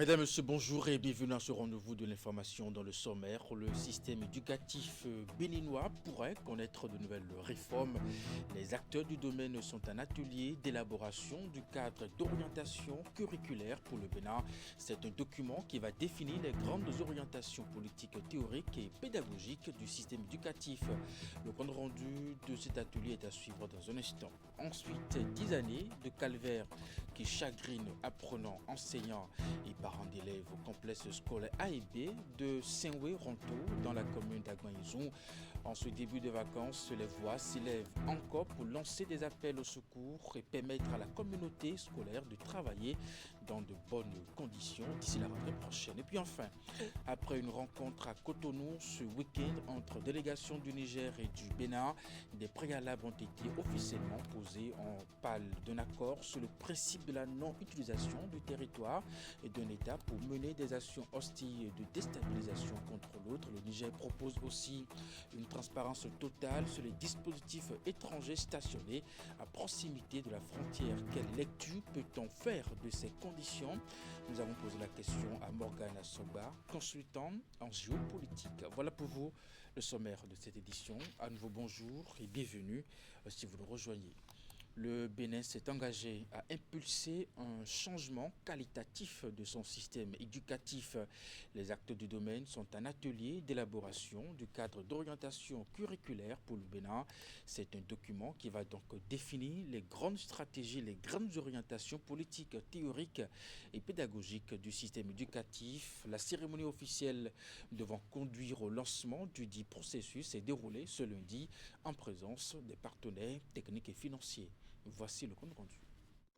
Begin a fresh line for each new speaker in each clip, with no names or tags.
Mesdames, Messieurs, bonjour et bienvenue à ce rendez-vous de l'information dans le sommaire. Le système éducatif béninois pourrait connaître de nouvelles réformes. Les acteurs du domaine sont en atelier d'élaboration du cadre d'orientation curriculaire pour le Bénin. C'est un document qui va définir les grandes orientations politiques, théoriques et pédagogiques du système éducatif. Le compte rendu de cet atelier est à suivre dans un instant. Ensuite, 10 années de calvaire qui chagrinent apprenants, enseignants et parents d'élèves au complexe scolaire A et B de Saint-Oué-Ronto dans la commune d'Agmaïzou. En ce début de vacances, les voix s'élèvent encore pour lancer des appels au secours et permettre à la communauté scolaire de travailler dans de bonnes conditions d'ici la rentrée prochaine. Et puis enfin, après une rencontre à Cotonou ce week-end entre délégations du Niger et du Bénin, des préalables ont été officiellement posés. On parle d'un accord sur le principe de la non-utilisation du territoire et d'un État pour mener des actions hostiles de déstabilisation contre l'autre. Le Niger propose aussi une transparence totale sur les dispositifs étrangers stationnés à proximité de la frontière. Quelle lecture peut-on faire de ces conditions? Nous avons posé la question à Morgana Soba, consultant en géopolitique. Voilà pour vous le sommaire de cette édition. À nouveau bonjour et bienvenue si vous nous rejoignez. Le Bénin s'est engagé à impulser un changement qualitatif de son système éducatif. Les acteurs du domaine sont en atelier d'élaboration du cadre d'orientation curriculaire pour le Bénin. C'est un document qui va donc définir les grandes stratégies, les grandes orientations politiques, théoriques et pédagogiques du système éducatif. La cérémonie officielle devant conduire au lancement du dit processus s'est déroulée ce lundi en présence des partenaires techniques et financiers. Voici le compte rendu.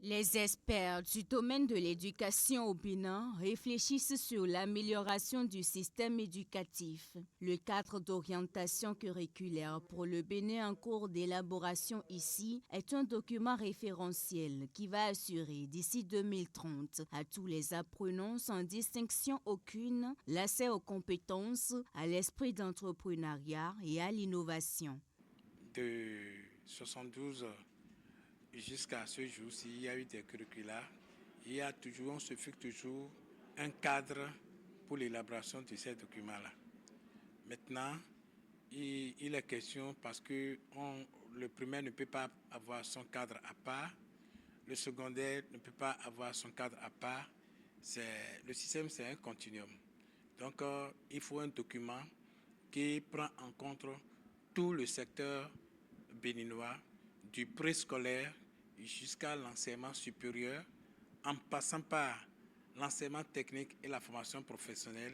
Les experts du domaine de l'éducation au Bénin réfléchissent sur l'amélioration du système éducatif. Le cadre d'orientation curriculaire pour le Bénin en cours d'élaboration ici est un document référentiel qui va assurer d'ici 2030 à tous les apprenants sans distinction aucune l'accès aux compétences, à l'esprit d'entrepreneuriat et à l'innovation.
De 72 jusqu'à ce jour-ci, il y a eu des curricula. On se fixe toujours un cadre pour l'élaboration de ces documents-là. Maintenant, il est question parce que le primaire ne peut pas avoir son cadre à part, le secondaire ne peut pas avoir son cadre à part. Le système, c'est un continuum. Donc, il faut un document qui prend en compte tout le secteur béninois, du préscolaire jusqu'à l'enseignement supérieur, en passant par l'enseignement technique et la formation professionnelle,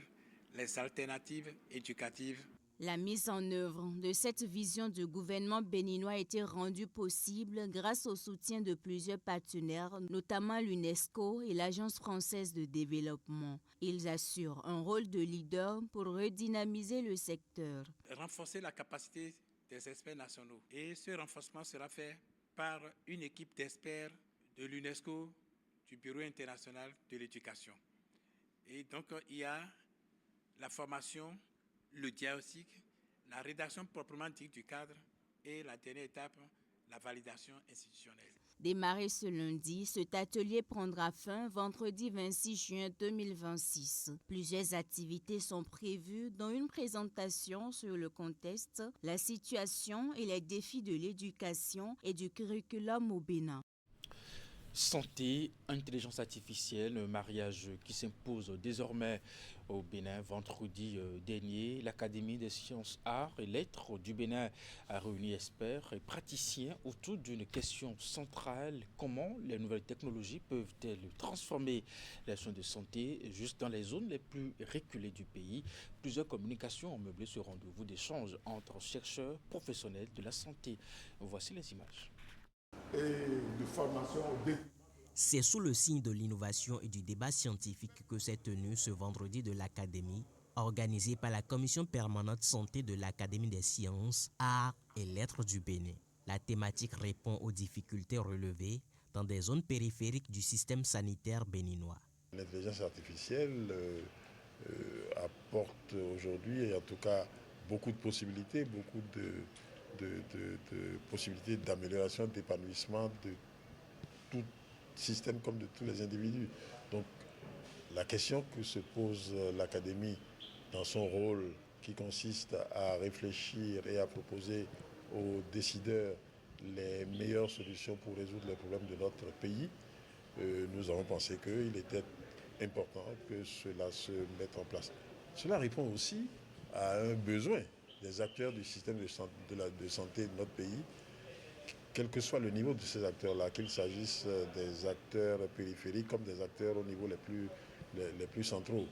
les alternatives éducatives.
La mise en œuvre de cette vision du gouvernement béninois a été rendue possible grâce au soutien de plusieurs partenaires, notamment l'UNESCO et l'Agence française de développement. Ils assurent un rôle de leader pour redynamiser le secteur.
Renforcer la capacité des experts nationaux. Et ce renforcement sera fait par une équipe d'experts de l'UNESCO, du Bureau international de l'éducation. Et donc, il y a la formation, le diagnostic, la rédaction proprement dite du cadre et la dernière étape, la validation institutionnelle.
Démarré ce lundi, cet atelier prendra fin vendredi 26 juin 2026. Plusieurs activités sont prévues, dont une présentation sur le contexte, la situation et les défis de l'éducation et du curriculum au Bénin.
Santé, intelligence artificielle, un mariage qui s'impose désormais au Bénin. Vendredi dernier, l'Académie des sciences, arts et lettres du Bénin a réuni experts et praticiens autour d'une question centrale: comment les nouvelles technologies peuvent-elles transformer les soins de santé juste dans les zones les plus reculées du pays? Plusieurs communications ont meublé ce rendez-vous d'échange entre chercheurs professionnels de la santé. Voici les images.
De formation.
C'est sous le signe de l'innovation et du débat scientifique que s'est tenu ce vendredi de l'Académie, organisé par la Commission permanente santé de l'Académie des sciences, arts et lettres du Bénin. La thématique répond aux difficultés relevées dans des zones périphériques du système sanitaire béninois.
L'intelligence artificielle apporte aujourd'hui, et en tout cas, beaucoup de possibilités, beaucoup de possibilités d'amélioration, d'épanouissement de tout système comme de tous les individus. Donc La question que se pose l'académie dans son rôle qui consiste à réfléchir et à proposer aux décideurs les meilleures solutions pour résoudre les problèmes de notre pays, nous avons pensé qu'il était important que cela se mette en place. Cela répond aussi à un besoin des acteurs du système de santé de notre pays, quel que soit le niveau de ces acteurs-là, qu'il s'agisse des acteurs périphériques comme des acteurs au niveau les plus centraux,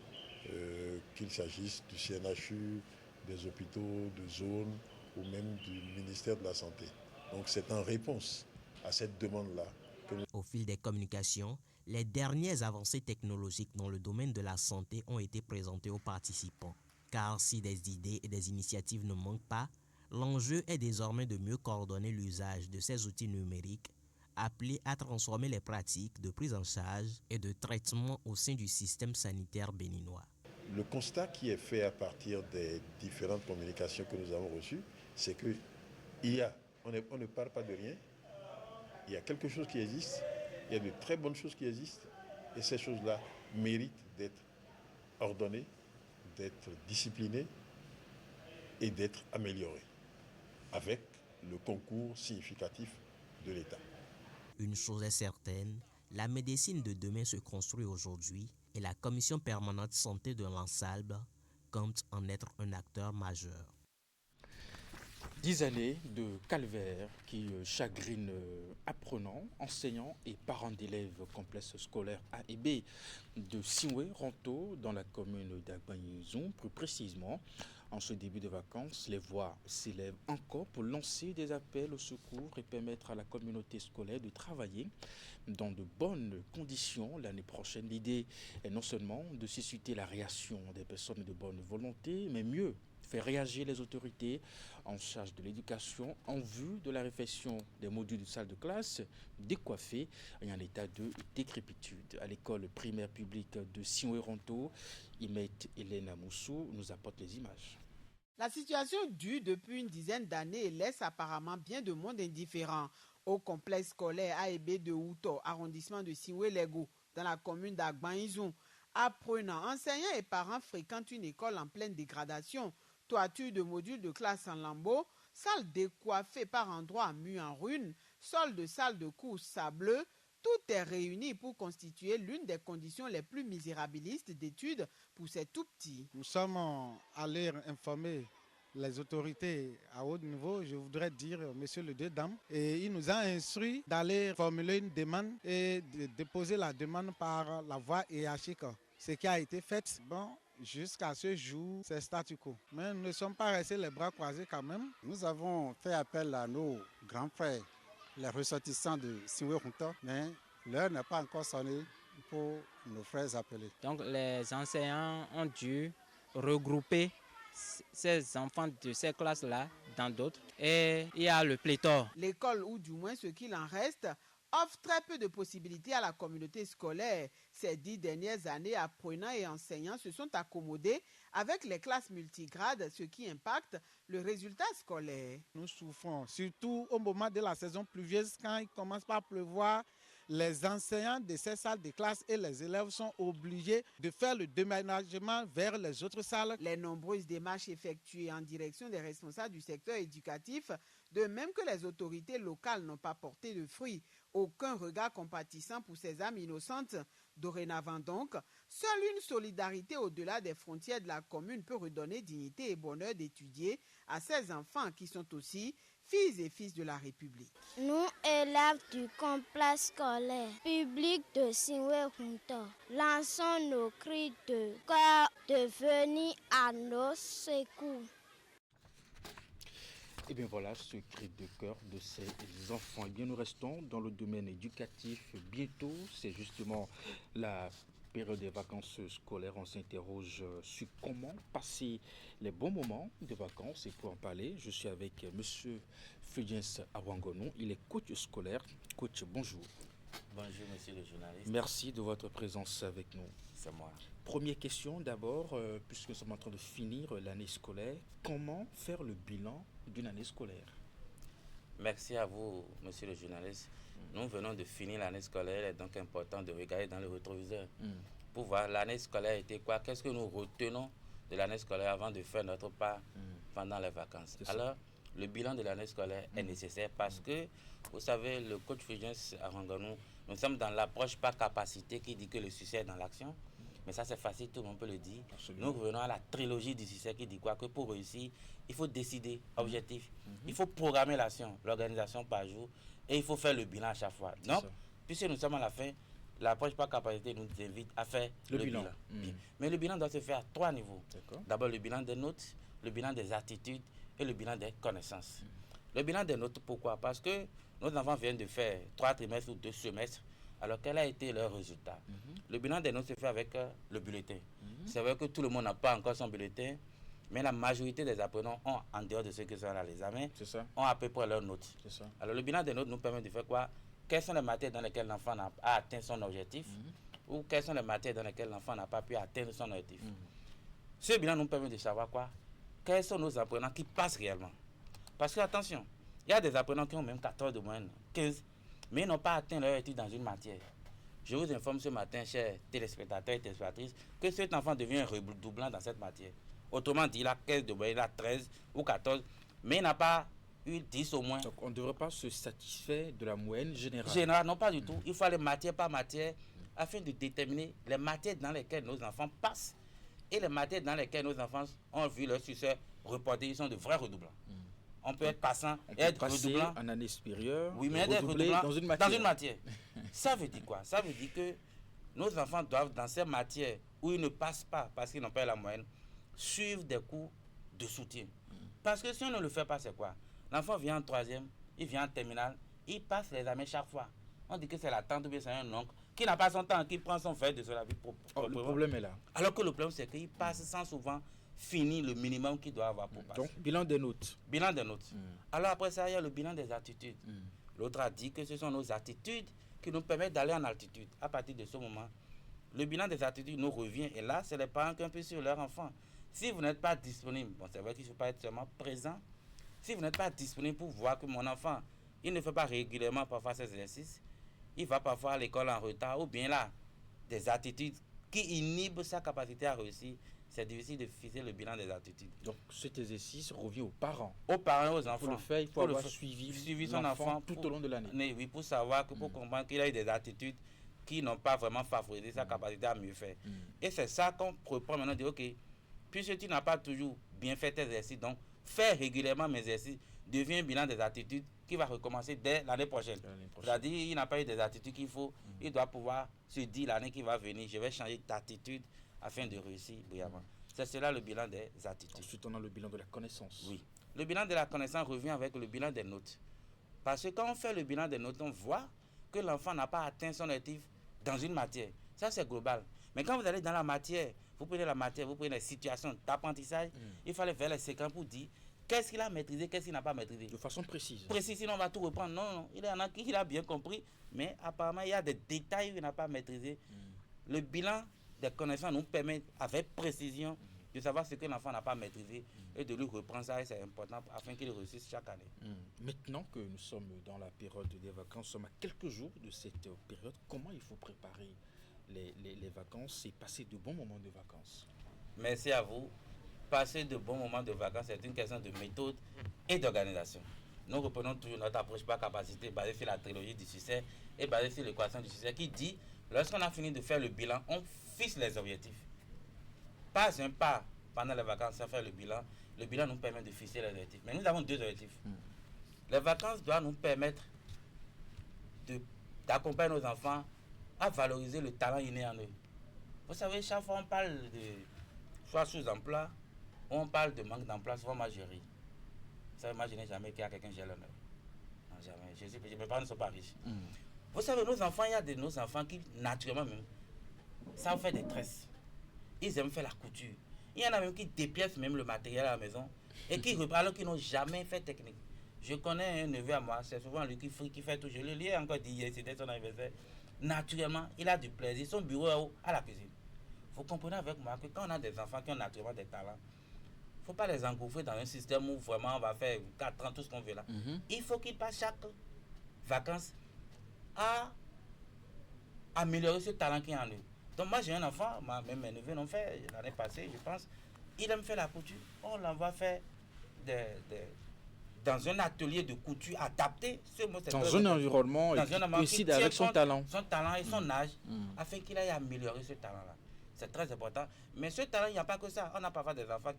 qu'il s'agisse du CNHU, des hôpitaux de zone ou même du ministère de la Santé. Donc c'est en réponse à cette demande-là que nous...
Au fil des communications, les dernières avancées technologiques dans le domaine de la santé ont été présentées aux participants. Car si des idées et des initiatives ne manquent pas, l'enjeu est désormais de mieux coordonner l'usage de ces outils numériques appelés à transformer les pratiques de prise en charge et de traitement au sein du système sanitaire béninois.
Le constat qui est fait à partir des différentes communications que nous avons reçues, c'est que on ne part pas de rien, il y a quelque chose qui existe, il y a de très bonnes choses qui existent, et ces choses-là méritent d'être ordonnées, d'être disciplinées et d'être améliorées, avec le concours significatif de l'État.
Une chose est certaine, la médecine de demain se construit aujourd'hui et la Commission permanente santé de l'Ansalbe compte en être un acteur majeur.
10 années de calvaire qui chagrinent apprenants, enseignants et parents d'élèves complexes scolaires A et B de Sinwe-Ronto dans la commune d'Agbanizon. Plus précisément, en ce début de vacances, les voix s'élèvent encore pour lancer des appels au secours et permettre à la communauté scolaire de travailler dans de bonnes conditions l'année prochaine. L'idée est non seulement de susciter la réaction des personnes de bonne volonté, mais mieux faire réagir les autorités en charge de l'éducation en vue de la réfection des modules de salle de classe décoiffés et en état de décrépitude. À l'école primaire publique de Sinwe-Ronto, Imet Hélène Amoussou nous apporte les images.
La situation dure depuis une dizaine d'années et laisse apparemment bien de monde indifférent. Au complexe scolaire A et B de Outo, arrondissement de Sinwe-Lego, dans la commune d'Agbanizon, apprenants, enseignants et parents fréquentent une école en pleine dégradation. Toiture de modules de classe en lambeaux, salle décoiffée par endroits mue en ruine, sol de salle de cours sableux, tout est réuni pour constituer l'une des conditions les plus misérabilistes d'études pour ces tout-petits.
Nous sommes allés informer les autorités à haut niveau, je voudrais dire, monsieur le deux dames, et il nous a instruit d'aller formuler une demande et de déposer la demande par la voie hiérarchique. Ce qui a été fait, jusqu'à ce jour, c'est statu quo. Mais nous ne sommes pas restés les bras croisés quand même.
Nous avons fait appel à nos grands frères, les ressortissants de Sinwe-Ronto, mais l'heure n'est pas encore sonnée pour nos frères appelés.
Donc les enseignants ont dû regrouper ces enfants de ces classes-là dans d'autres et il y a le pléthore.
L'école, ou du moins ce qu'il en reste, offre très peu de possibilités à la communauté scolaire. Ces 10 dernières années, apprenants et enseignants se sont accommodés avec les classes multigrades, ce qui impacte le résultat scolaire.
Nous souffrons, surtout au moment de la saison pluvieuse, quand il commence par pleuvoir. Les enseignants de ces salles de classe et les élèves sont obligés de faire le déménagement vers les autres salles.
Les nombreuses démarches effectuées en direction des responsables du secteur éducatif, de même que les autorités locales, n'ont pas porté de fruits. Aucun regard compatissant pour ces âmes innocentes. Dorénavant donc, seule une solidarité au-delà des frontières de la commune peut redonner dignité et bonheur d'étudier à ces enfants qui sont aussi filles et fils de la République.
Nous, élèves du complexe scolaire public de Sinwe-Ronto, lançons nos cris de cœur de venir à nos secours.
Et bien voilà ce cri de cœur de ces enfants. Et bien nous restons dans le domaine éducatif. Bientôt, c'est justement la période des vacances scolaires. On s'interroge sur comment passer les bons moments de vacances. Et pour en parler, je suis avec monsieur Fulgence Awangonon. Il est coach scolaire. Coach, bonjour.
Bonjour monsieur le journaliste.
Merci de votre présence avec nous.
C'est moi.
Première question d'abord, puisque nous sommes en train de finir l'année scolaire, comment faire le bilan d'une année scolaire?
Merci à vous monsieur le journaliste. Nous venons de finir l'année scolaire, il est donc important de regarder dans le rétroviseur pour voir l'année scolaire était quoi, qu'est-ce que nous retenons de l'année scolaire avant de faire notre part pendant les vacances. Alors, le bilan de l'année scolaire est nécessaire parce que, vous savez, le coach Fulgence Aranganou, nous sommes dans l'approche par capacité qui dit que le succès est dans l'action. Mais ça, c'est facile, tout le monde peut le dire. Absolument. Nous revenons à la trilogie du succès qui dit quoi? Que pour réussir, il faut décider, objectif. Il faut programmer l'action, l'organisation par jour, et il faut faire le bilan à chaque fois. Donc, puisque nous sommes à la fin, l'approche par capacité nous invite à faire le bilan. Mais le bilan doit se faire à 3 niveaux. D'abord, le bilan des notes, le bilan des attitudes et le bilan des connaissances. Le bilan des notes, pourquoi? Parce que nos enfants viennent de faire 3 trimestres ou 2 semestres. Alors, quel a été leur résultat? Le bilan des notes se fait avec le bulletin. C'est vrai que tout le monde n'a pas encore son bulletin, mais la majorité des apprenants ont, en dehors de ceux qui sont à l'examen, ont à peu près leurs notes. Alors, le bilan des notes nous permet de faire quoi? Quelles sont les matières dans lesquelles l'enfant a atteint son objectif ou quelles sont les matières dans lesquelles l'enfant n'a pas pu atteindre son objectif. Ce bilan nous permet de savoir quoi? Quels sont nos apprenants qui passent réellement? Parce que, attention, il y a des apprenants qui ont même 14 de moyenne, 15, mais ils n'ont pas atteint leur étude dans une matière. Je vous informe ce matin, chers téléspectateurs et téléspectatrices, que cet enfant devient un redoublant dans cette matière. Autrement dit, il a 15 de moyenne, il a 13 ou 14, mais il n'a pas eu 10 au moins.
Donc on ne devrait pas se satisfaire de la moyenne générale.
Générale, non, pas du tout. Il faut aller matière par matière afin de déterminer les matières dans lesquelles nos enfants passent et les matières dans lesquelles nos enfants ont vu leur succès reporter. Ils sont de vrais redoublants. On peut être passant et être redoublant
en année supérieure.
Oui, mais être redoublant dans une matière. Ça veut dire quoi? Ça veut dire que nos enfants doivent, dans ces matières où ils ne passent pas parce qu'ils n'ont pas la moyenne, suivre des cours de soutien. Parce que si on ne le fait pas, c'est quoi? L'enfant vient en 3e, il vient en terminale, il passe les examens chaque fois. On dit que c'est la tante ou bien c'est un oncle qui n'a pas son temps, qui prend son verre de cela.
Le problème est là.
Alors que le problème, c'est qu'il passe sans souvent finir le minimum qu'il doit avoir pour passer.
Donc, bilan des notes.
Bilan des notes. Alors après ça, il y a le bilan des attitudes. L'autre a dit que ce sont nos attitudes qui nous permettent d'aller en altitude. À partir de ce moment, le bilan des attitudes nous revient. Et là, c'est les parents qui ont pu sur leur enfant. Si vous n'êtes pas disponible, bon, c'est vrai qu'il ne faut pas être seulement présent. Si vous n'êtes pas disponible pour voir que mon enfant, il ne fait pas régulièrement parfois ses exercices, il va parfois à l'école en retard, ou bien là, des attitudes qui inhibent sa capacité à réussir, c'est difficile de fixer le bilan des attitudes.
Donc cet exercice revient aux parents.
Aux parents et aux enfants.
Pour le faire, il faut avoir suivi son enfant tout au long de l'année.
Oui, pour savoir, pour comprendre qu'il a eu des attitudes qui n'ont pas vraiment favorisé sa capacité à mieux faire. Et c'est ça qu'on reprend maintenant, de dire, ok, puisque tu n'as pas toujours bien fait tes exercices, donc faire régulièrement mes exercices devient un bilan des attitudes qui va recommencer dès l'année prochaine. C'est-à-dire il n'a pas eu des attitudes qu'il faut, il doit pouvoir se dire l'année qui va venir, je vais changer d'attitude afin de réussir brillamment. C'est cela le bilan des attitudes.
Ensuite, on a le bilan de la connaissance.
Oui. Le bilan de la connaissance revient avec le bilan des notes. Parce que quand on fait le bilan des notes, on voit que l'enfant n'a pas atteint son objectif dans une matière. Ça, c'est global. Mais quand vous allez dans la matière, vous prenez la matière, vous prenez les situations d'apprentissage, il fallait faire les séquences pour dire qu'est-ce qu'il a maîtrisé, qu'est-ce qu'il n'a pas maîtrisé.
De façon précise.
Précis, sinon on va tout reprendre. Non, il y en a qui il a bien compris, mais apparemment il y a des détails qu'il n'a pas maîtrisé. Le bilan des connaissances nous permet avec précision de savoir ce que l'enfant n'a pas maîtrisé et de lui reprendre ça, et c'est important afin qu'il réussisse chaque année.
Maintenant que nous sommes dans la période des vacances, nous sommes à quelques jours de cette période, comment il faut préparer les vacances et passer de bons moments de vacances?
Merci à vous. Passer de bons moments de vacances, c'est une question de méthode et d'organisation. Nous reprenons toujours notre approche par capacité basée sur la trilogie du succès et basée sur l'équation du succès qui dit, lorsqu'on a fini de faire le bilan, on fixe les objectifs. Pas un pas pendant les vacances sans faire le bilan. Le bilan nous permet de fixer les objectifs. Mais nous avons 2 objectifs. Les vacances doivent nous permettre d'accompagner nos enfants à valoriser le talent inné en eux. Vous savez, chaque fois on parle de soit sous-emploi, on parle de manque d'emploi, souvent moi je ris. Vous savez, moi je n'ai jamais qu'il y a quelqu'un qui gère l'honneur. Non, jamais. Mes parents ne sont pas riches. Vous savez, nos enfants, il y a de nos enfants qui, naturellement même, savent faire des tresses. Ils aiment faire la couture. Il y en a même qui dépiècent même le matériel à la maison et qui repartent alors qu'ils n'ont jamais fait technique. Je connais un neveu à moi, c'est souvent lui qui fait tout. Je le lis encore hier, c'était son anniversaire. Naturellement, il a du plaisir. Son bureau est à la cuisine. Vous comprenez avec moi que quand on a des enfants qui ont naturellement des talents, il ne faut pas les engouffrer dans un système où vraiment on va faire 4 ans tout ce qu'on veut là. Il faut qu'ils passent chaque vacances à améliorer ce talent qui est en eux. Donc moi j'ai un enfant, même mes neveux l'ont fait l'année passée, je pense. Il aime faire la couture. On l'envoie faire dans un atelier de couture adapté.
Dans un environnement qui coïncide avec son talent.
Son talent et son âge, afin qu'il aille améliorer ce talent-là. C'est très important. Mais ce talent, il n'y a pas que ça. On a parfois des enfants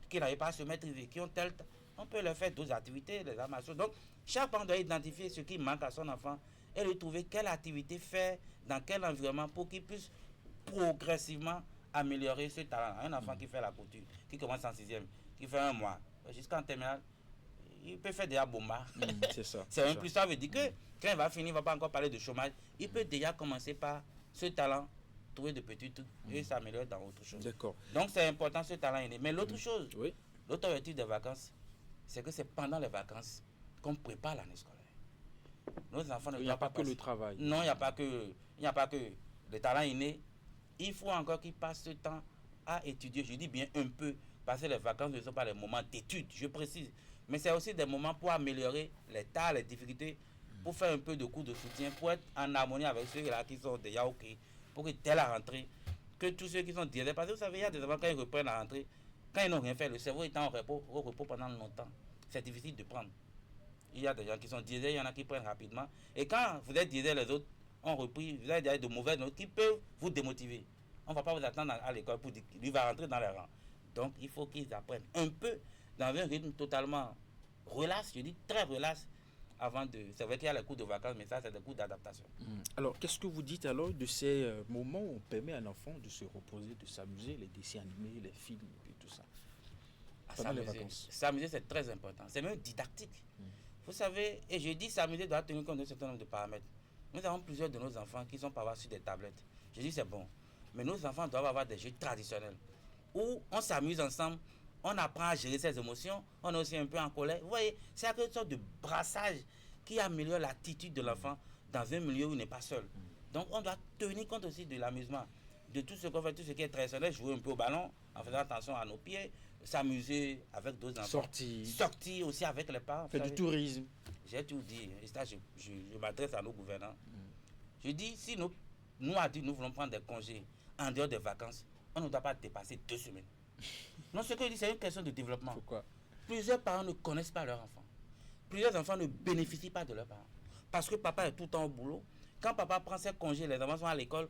qui n'arrivent pas à se maîtriser, qui ont tel temps. On peut leur faire d'autres activités, les arts martiaux. Donc, chaque parent doit identifier ce qui manque à son enfant et lui trouver quelle activité faire dans quel environnement pour qu'il puisse progressivement améliorer ce talent. Un enfant qui fait la couture, qui commence en 6e, qui fait 1 mois, jusqu'en terminale, il peut faire déjà bomba.
C'est ça.
C'est un plus, ça veut dire que quand il va finir, il ne va pas encore parler de chômage. Il peut déjà commencer par ce talent, trouver de petits trucs et s'améliorer dans autre chose.
D'accord.
Donc c'est important ce talent inné. Mais l'autre chose,
oui.
L'autre objectif des vacances, c'est que c'est pendant les vacances qu'on prépare l'année scolaire. Nos enfants
il n'y a pas que le travail.
Non, il n'y a pas que le talent inné. Il faut encore qu'ils passent ce temps à étudier. Je dis bien un peu, parce que les vacances ne sont pas les moments d'études, je précise. Mais c'est aussi des moments pour améliorer les tâches, les difficultés, pour faire un peu de cours de soutien, pour être en harmonie avec ceux-là qui sont déjà OK, pour que dès la rentrée, que tous ceux qui sont diésés, parce que vous savez, il y a des enfants quand ils reprennent la rentrée, quand ils n'ont rien fait, le cerveau étant au repos pendant longtemps, c'est difficile de prendre. Il y a des gens qui sont diésés, il y en a qui prennent rapidement. Et quand vous êtes diésés, les autres ont repris, vous avez de mauvaises notes qui peuvent vous démotiver. On ne va pas vous attendre à l'école pour dire qu'il va rentrer dans les rangs. Donc il faut qu'ils apprennent un peu dans un rythme totalement relax, je dis très relax, avant de... C'est vrai qu'il y a les cours de vacances, mais ça c'est des cours d'adaptation.
Alors qu'est-ce que vous dites alors de ces moments où on permet à l'enfant de se reposer, de s'amuser, les dessins animés, les films et tout ça pendant les vacances?
S'amuser c'est très important, c'est même didactique. Vous savez, et je dis s'amuser doit tenir compte d'un certain nombre de paramètres. Nous avons plusieurs de nos enfants qui sont parfois sur des tablettes. Je dis c'est bon, mais nos enfants doivent avoir des jeux traditionnels où on s'amuse ensemble, on apprend à gérer ses émotions, on est aussi un peu en colère. Vous voyez, c'est une sorte de brassage qui améliore l'attitude de l'enfant dans un milieu où il n'est pas seul. Donc on doit tenir compte aussi de l'amusement, de tout ce qu'on fait, tout ce qui est traditionnel, jouer un peu au ballon en faisant attention à nos pieds, s'amuser avec d'autres enfants. Sortir aussi avec les parents.
Faire du tourisme.
J'ai tout dit, et ça je m'adresse à nos gouvernants. Je dis, si nous adultes, nous voulons prendre des congés en dehors des vacances, on ne doit pas dépasser 2 semaines. Non, ce que je dis, c'est une question de développement.
Pourquoi?
Plusieurs parents ne connaissent pas leurs enfants. Plusieurs enfants ne bénéficient pas de leurs parents. Parce que papa est tout le temps au boulot. Quand papa prend ses congés, les enfants sont à l'école.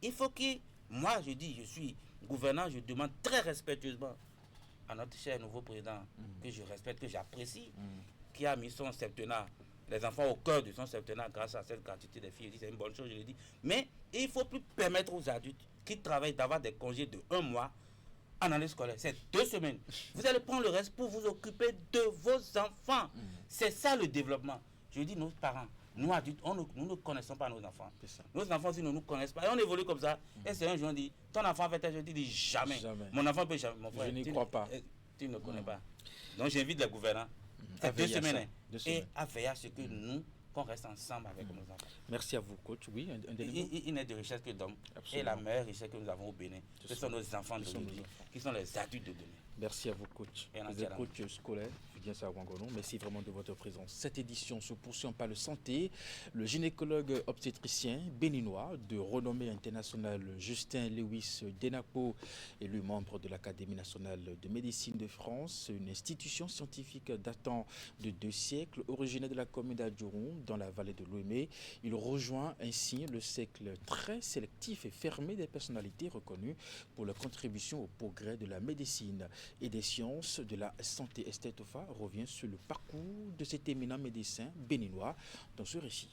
Il faut que, moi je dis, je suis gouvernant, je demande très respectueusement à notre cher nouveau président, que je respecte, que j'apprécie, qui a mis son septennat, les enfants au cœur de son septennat grâce à cette gratuité des filles. Je dis, c'est une bonne chose, je le dis. Mais il ne faut plus permettre aux adultes qui travaillent d'avoir des congés de 1 mois en année scolaire. C'est 2 semaines. Vous allez prendre le reste pour vous occuper de vos enfants. C'est ça le développement. Je dis, nos parents, nous adultes, nous ne connaissons pas nos enfants. Nos enfants aussi ne nous connaissent pas. Et on évolue comme ça. Et c'est un jour, on dit, ton enfant fait tel, je dis jamais. Mon enfant peut jamais. Mon frère,
je n'y crois pas.
Tu ne connais pas. Donc j'invite les gouvernants. C'est 2 semaines. Et à veiller à ce que nous, qu'on reste ensemble avec nos enfants.
Merci à vous, coach. Oui,
il n'est de richesse que d'hommes. Et la meilleure richesse que nous avons au Bénin, ce sont nos enfants d'aujourd'hui, qui sont les adultes de demain.
Merci à vous, coach. Vous êtes coach scolaire, Fidiensa Wangonon. Merci vraiment de votre présence. Cette édition se poursuit en parle santé. Le gynécologue obstétricien béninois de renommée internationale Justin Lewis Denakpo, élu membre de l'Académie nationale de médecine de France, une institution scientifique datant de 2 siècles, originaire de la commune d'Adjouron, dans la vallée de l'Ouémé. Il rejoint ainsi le cercle très sélectif et fermé des personnalités reconnues pour leur contribution au progrès de la médecine et des sciences de la santé. Esther Tofa revient sur le parcours de cet éminent médecin béninois dans ce récit.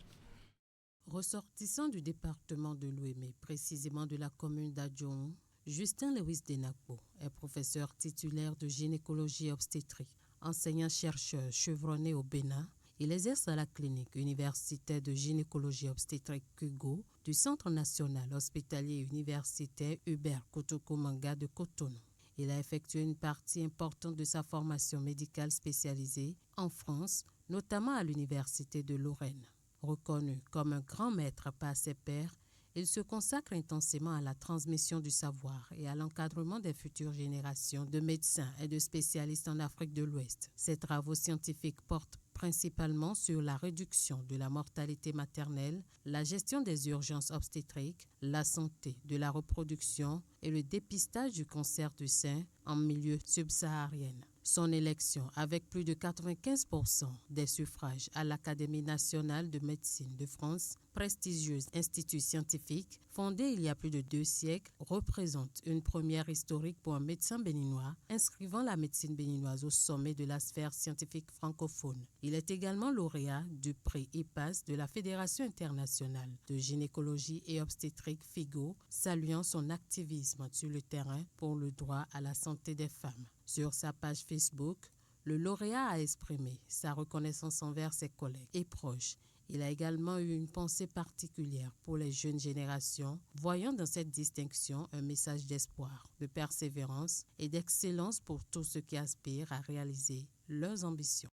Ressortissant du département de l'Ouémé, précisément de la commune d'Adjouron, Justin Lewis Denakpo est professeur titulaire de gynécologie obstétrique, enseignant-chercheur chevronné au Bénin. Il exerce à la clinique universitaire de gynécologie obstétrique Kugo du Centre national hospitalier universitaire Hubert Kotoko Manga de Cotonou. Il a effectué une partie importante de sa formation médicale spécialisée en France, notamment à l'université de Lorraine. Reconnu comme un grand maître par ses pairs, il se consacre intensément à la transmission du savoir et à l'encadrement des futures générations de médecins et de spécialistes en Afrique de l'Ouest. Ses travaux scientifiques portent principalement sur la réduction de la mortalité maternelle, la gestion des urgences obstétriques, la santé de la reproduction et le dépistage du cancer du sein en milieu subsaharien. Son élection avec plus de 95% des suffrages à l'Académie nationale de médecine de France, prestigieux institut scientifique fondé il y a plus de 2 siècles, représente une première historique pour un médecin béninois, inscrivant la médecine béninoise au sommet de la sphère scientifique francophone. Il est également lauréat du prix IPAS de la Fédération internationale de gynécologie et obstétrique FIGO, saluant son activisme sur le terrain pour le droit à la santé des femmes. Sur sa page Facebook, le lauréat a exprimé sa reconnaissance envers ses collègues et proches. Il a également eu une pensée particulière pour les jeunes générations, voyant dans cette distinction un message d'espoir, de persévérance et d'excellence pour tous ceux qui aspirent à réaliser leurs ambitions.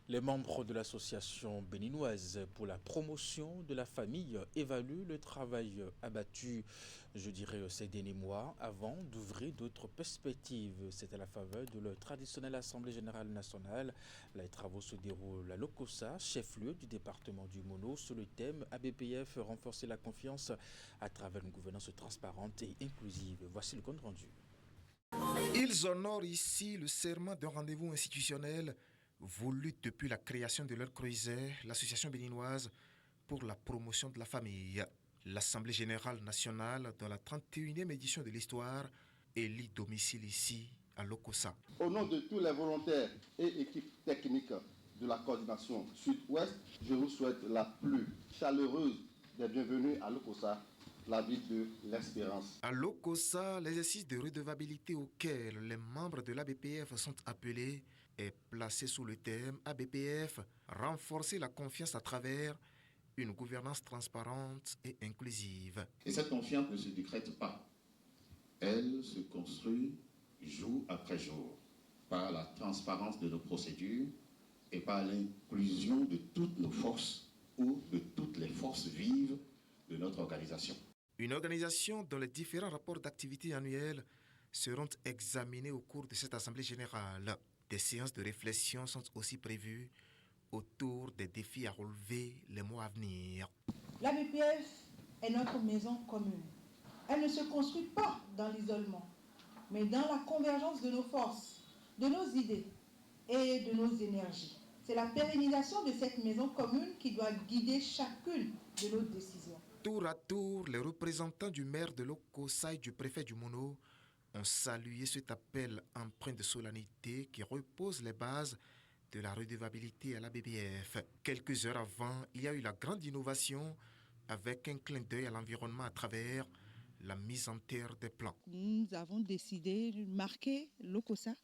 Les membres de l'association béninoise pour la promotion de la famille évaluent le travail abattu, ces derniers mois, avant d'ouvrir d'autres perspectives. C'est à la faveur de leur traditionnelle Assemblée générale nationale. Les travaux se déroulent à Lokossa, chef-lieu du département du Mono, sous le thème ABPF, renforcer la confiance à travers une gouvernance transparente et inclusive. Voici le compte rendu.
Ils honorent ici le serment d'un rendez-vous institutionnel voulu depuis la création de leur CROISER, l'association béninoise pour la promotion de la famille. L'Assemblée générale nationale, dans la 31e édition de l'histoire, élit domicile ici, à Lokossa.
Au nom de tous les volontaires et équipes techniques de la coordination Sud-Ouest, je vous souhaite la plus chaleureuse des bienvenues à Lokossa, la ville de l'espérance.
À Lokossa, l'exercice de redevabilité auquel les membres de l'ABPF sont appelés est placé sous le thème ABPF, renforcer la confiance à travers une gouvernance transparente et inclusive.
Et cette confiance ne se décrète pas. Elle se construit jour après jour par la transparence de nos procédures et par l'inclusion de toutes nos forces ou de toutes les forces vives de notre organisation.
Une organisation dont les différents rapports d'activité annuels seront examinés au cours de cette Assemblée générale. Des séances de réflexion sont aussi prévues autour des défis à relever les mois à venir.
L'ABPF est notre maison commune. Elle ne se construit pas dans l'isolement, mais dans la convergence de nos forces, de nos idées et de nos énergies. C'est la pérennisation de cette maison commune qui doit guider chacune de nos décisions.
Tour à tour, les représentants du maire de Lokossa et du préfet du Mono ont salué cet appel empreint de solennité qui repose les bases de la redevabilité à la BBF. Quelques heures avant, il y a eu la grande innovation avec un clin d'œil à l'environnement à travers la mise en terre des plants.
Nous avons décidé de marquer Lokossa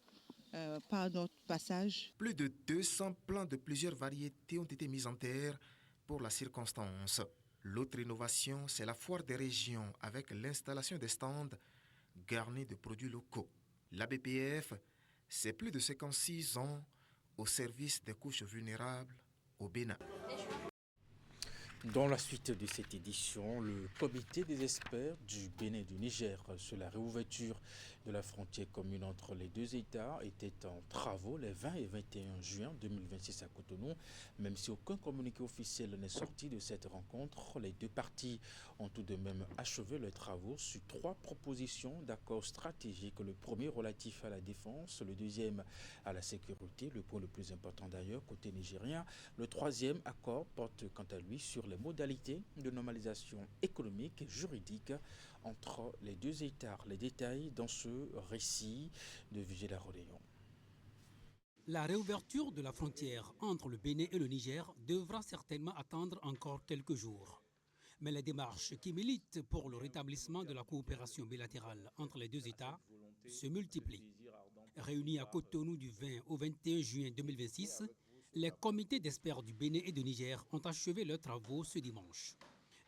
par notre passage.
Plus de 200 plants de plusieurs variétés ont été mis en terre pour la circonstance. L'autre innovation, c'est la foire des régions avec l'installation des stands garnis de produits locaux. L'ABPF, c'est plus de 56 ans au service des couches vulnérables au Bénin.
Dans la suite de cette édition, le comité des experts du Bénin et du Niger sur la réouverture de la frontière commune entre les deux États était en travaux les 20 et 21 juin 2026 à Cotonou. Même si aucun communiqué officiel n'est sorti de cette rencontre, les deux parties ont tout de même achevé leurs travaux sur 3 propositions d'accords stratégiques. Le premier relatif à la défense, le deuxième à la sécurité, le point le plus important d'ailleurs côté nigérien. Le troisième accord porte quant à lui sur les modalités de normalisation économique et juridique entre les deux États. Les détails dans ce récit de Vigila Rodéon.
La réouverture de la frontière entre le Bénin et le Niger devra certainement attendre encore quelques jours. Mais les démarches qui militent pour le rétablissement de la coopération bilatérale entre les deux États se multiplient. Réunis à Cotonou du 20 au 21 juin 2026, les comités d'experts du Bénin et du Niger ont achevé leurs travaux ce dimanche.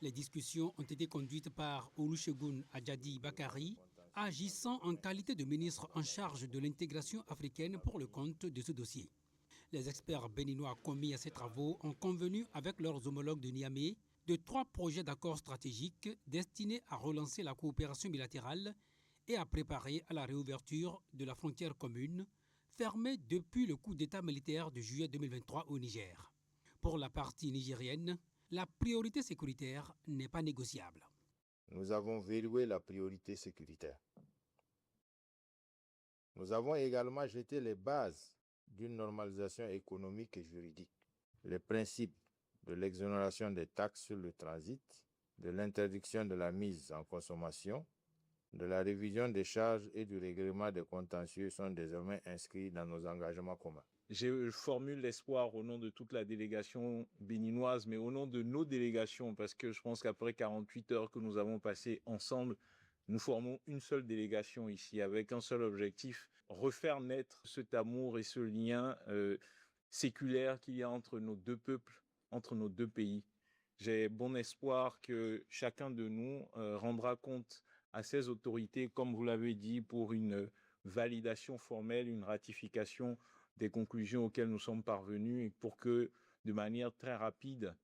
Les discussions ont été conduites par Olusegun Adjadi Bakari, agissant en qualité de ministre en charge de l'intégration africaine pour le compte de ce dossier. Les experts béninois commis à ces travaux ont convenu avec leurs homologues de Niamey de 3 projets d'accords stratégiques destinés à relancer la coopération bilatérale et à préparer à la réouverture de la frontière commune, fermée depuis le coup d'État militaire de juillet 2023 au Niger. Pour la partie nigérienne, la priorité sécuritaire n'est pas négociable.
Nous avons verrouillé la priorité sécuritaire. Nous avons également jeté les bases d'une normalisation économique et juridique. Les principes de l'exonération des taxes sur le transit, de l'interdiction de la mise en consommation, de la révision des charges et du règlement des contentieux sont désormais inscrits dans nos engagements communs.
Je formule l'espoir au nom de toute la délégation béninoise, mais au nom de nos délégations, parce que je pense qu'après 48 heures que nous avons passées ensemble, nous formons une seule délégation ici, avec un seul objectif, refaire naître cet amour et ce lien séculaire qu'il y a entre nos deux peuples, entre nos deux pays. J'ai bon espoir que chacun de nous rendra compte à ces autorités, comme vous l'avez dit, pour une validation formelle, une ratification des conclusions auxquelles nous sommes parvenus et pour que, de manière très rapide,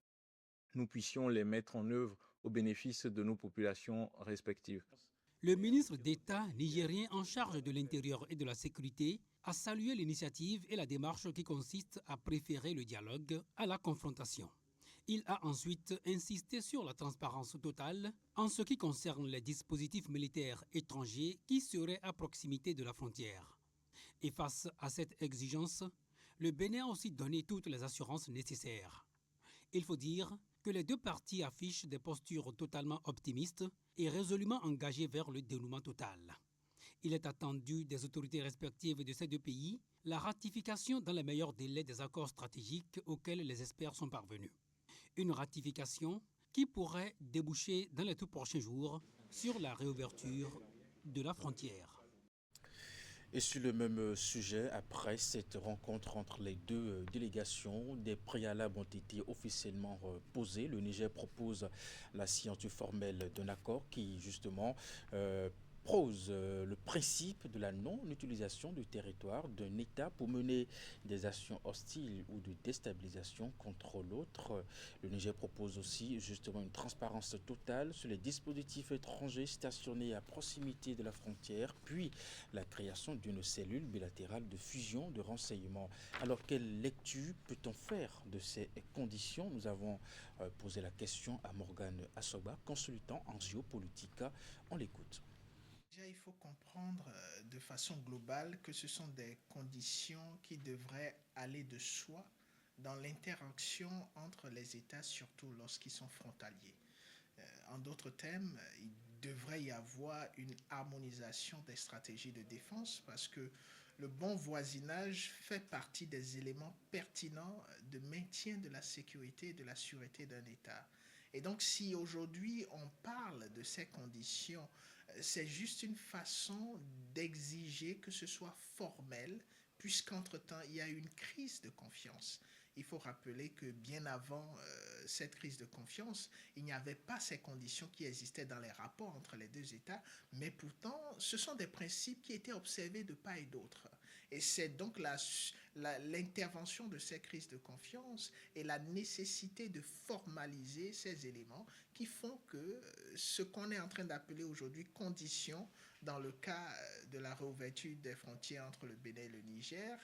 nous puissions les mettre en œuvre au bénéfice de nos populations respectives.
Le ministre d'État nigérien en charge de l'Intérieur et de la Sécurité a salué l'initiative et la démarche qui consiste à préférer le dialogue à la confrontation. Il a ensuite insisté sur la transparence totale en ce qui concerne les dispositifs militaires étrangers qui seraient à proximité de la frontière. Et face à cette exigence, le Bénin a aussi donné toutes les assurances nécessaires. Il faut dire que les deux parties affichent des postures totalement optimistes et résolument engagées vers le dénouement total. Il est attendu des autorités respectives de ces deux pays la ratification dans les meilleurs délais des accords stratégiques auxquels les experts sont parvenus. Une ratification qui pourrait déboucher dans les tout prochains jours sur la réouverture de la frontière.
Et sur le même sujet, après cette rencontre entre les deux délégations, des préalables ont été officiellement posés. Le Niger propose la signature formelle d'un accord qui, justement, pose le principe de la non-utilisation du territoire d'un État pour mener des actions hostiles ou de déstabilisation contre l'autre. Le Niger propose aussi justement une transparence totale sur les dispositifs étrangers stationnés à proximité de la frontière, puis la création d'une cellule bilatérale de fusion de renseignements. Alors, quelle lecture peut-on faire de ces conditions? Nous avons posé la question à Morgane Assoba, consultant en géopolitique. On l'écoute.
Il faut comprendre de façon globale que ce sont des conditions qui devraient aller de soi dans l'interaction entre les États, surtout lorsqu'ils sont frontaliers. En d'autres termes, il devrait y avoir une harmonisation des stratégies de défense parce que le bon voisinage fait partie des éléments pertinents de maintien de la sécurité et de la sûreté d'un État. Et donc, si aujourd'hui on parle de ces conditions, c'est juste une façon d'exiger que ce soit formel, puisqu'entre-temps, il y a une crise de confiance. Il faut rappeler que bien avant cette crise de confiance, il n'y avait pas ces conditions qui existaient dans les rapports entre les deux États, mais pourtant, ce sont des principes qui étaient observés de part et d'autre. Et c'est donc l'intervention de ces crises de confiance et la nécessité de formaliser ces éléments qui font que ce qu'on est en train d'appeler aujourd'hui conditions dans le cas de la réouverture des frontières entre le Bénin et le Niger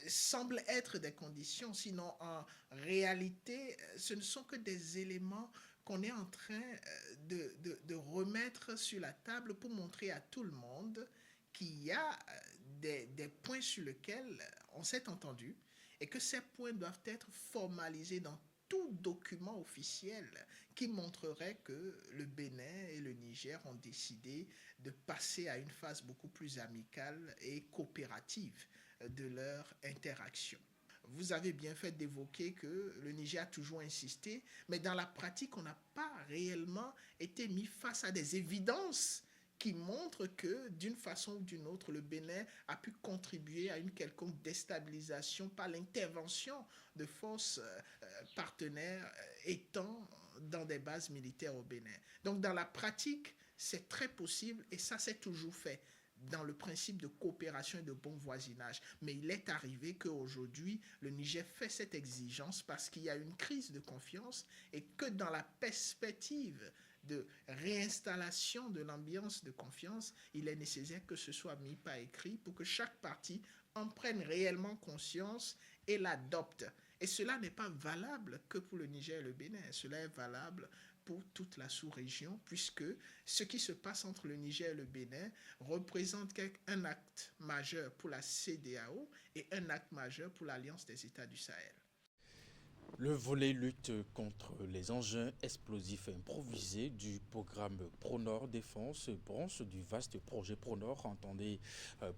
semble être des conditions, sinon en réalité, ce ne sont que des éléments qu'on est en train de remettre sur la table pour montrer à tout le monde qu'il y a des points sur lesquels on s'est entendu et que ces points doivent être formalisés dans tout document officiel qui montrerait que le Bénin et le Niger ont décidé de passer à une phase beaucoup plus amicale et coopérative de leur interaction. Vous avez bien fait d'évoquer que le Niger a toujours insisté, mais dans la pratique, on n'a pas réellement été mis face à des évidences qui montrent que, d'une façon ou d'une autre, le Bénin a pu contribuer à une quelconque déstabilisation par l'intervention de forces partenaires étant dans des bases militaires au Bénin. Donc, dans la pratique, c'est très possible et ça s'est toujours fait dans le principe de coopération et de bon voisinage. Mais il est arrivé qu'aujourd'hui, le Niger fait cette exigence parce qu'il y a une crise de confiance et que dans la perspective de réinstallation de l'ambiance de confiance, il est nécessaire que ce soit mis par écrit pour que chaque partie en prenne réellement conscience et l'adopte. Et cela n'est pas valable que pour le Niger et le Bénin, cela est valable pour toute la sous-région, puisque ce qui se passe entre le Niger et le Bénin représente un acte majeur pour la CEDEAO et un acte majeur pour l'Alliance des États du Sahel.
Le volet lutte contre les engins explosifs improvisés du programme ProNord Défense, branche du vaste projet ProNord, entendez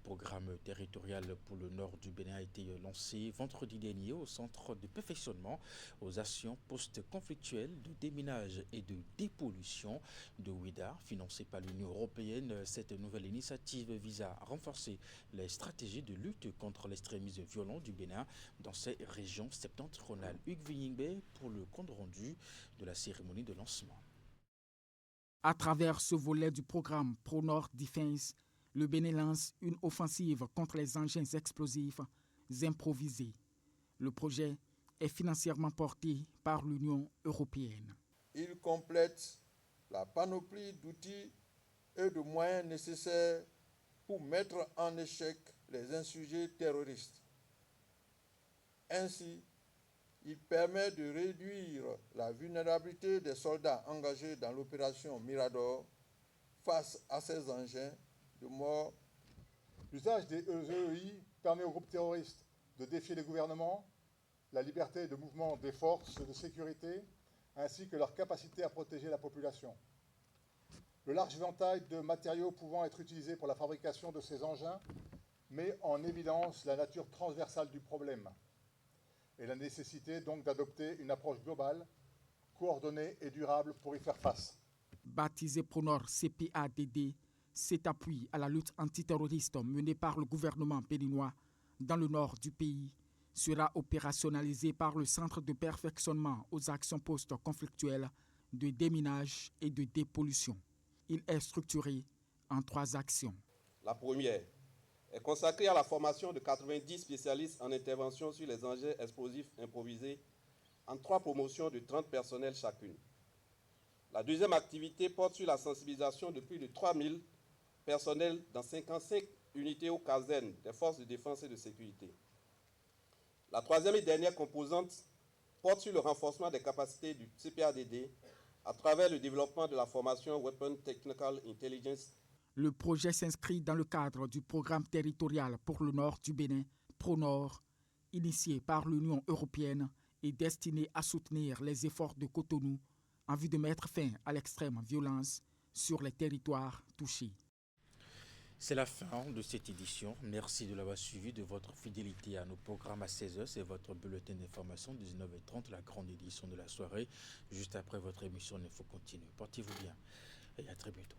programme territorial pour le nord du Bénin, a été lancé vendredi dernier au centre de perfectionnement aux actions post-conflictuelles de déminage et de dépollution de Ouidah, financée par l'Union européenne. Cette nouvelle initiative vise à renforcer les stratégies de lutte contre l'extrémisme violent du Bénin dans ces régions septentrionales. Vigningbe pour le compte rendu de la cérémonie de lancement.
À travers ce volet du programme ProNord Defense, le Bénin lance une offensive contre les engins explosifs improvisés. Le projet est financièrement porté par l'Union européenne.
Il complète la panoplie d'outils et de moyens nécessaires pour mettre en échec les insurgés terroristes. Ainsi, il permet de réduire la vulnérabilité des soldats engagés dans l'opération Mirador face à ces engins de mort.
L'usage des EEI permet aux groupes terroristes de défier les gouvernements, la liberté de mouvement des forces de sécurité, ainsi que leur capacité à protéger la population. Le large éventail de matériaux pouvant être utilisés pour la fabrication de ces engins met en évidence la nature transversale du problème et la nécessité donc d'adopter une approche globale, coordonnée et durable pour y faire face.
Baptisé ProNord CPADD, cet appui à la lutte antiterroriste menée par le gouvernement béninois dans le nord du pays sera opérationnalisé par le Centre de perfectionnement aux actions post-conflictuelles de déminage et de dépollution. Il est structuré en 3 actions.
La première est consacrée à la formation de 90 spécialistes en intervention sur les engins explosifs improvisés en 3 promotions de 30 personnels chacune. La deuxième activité porte sur la sensibilisation de plus de 3000 personnels dans 55 unités aux casernes des forces de défense et de sécurité. La troisième et dernière composante porte sur le renforcement des capacités du CPADD à travers le développement de la formation Weapon Technical Intelligence.
Le projet s'inscrit dans le cadre du programme territorial pour le nord du Bénin, ProNord, initié par l'Union européenne et destiné à soutenir les efforts de Cotonou en vue de mettre fin à l'extrême violence sur les territoires touchés.
C'est la fin de cette édition. Merci de l'avoir suivi, de votre fidélité à nos programmes à 16h. C'est votre bulletin d'information, 19h30, la grande édition de la soirée. Juste après votre émission, il faut continuer. Portez-vous bien et à très bientôt.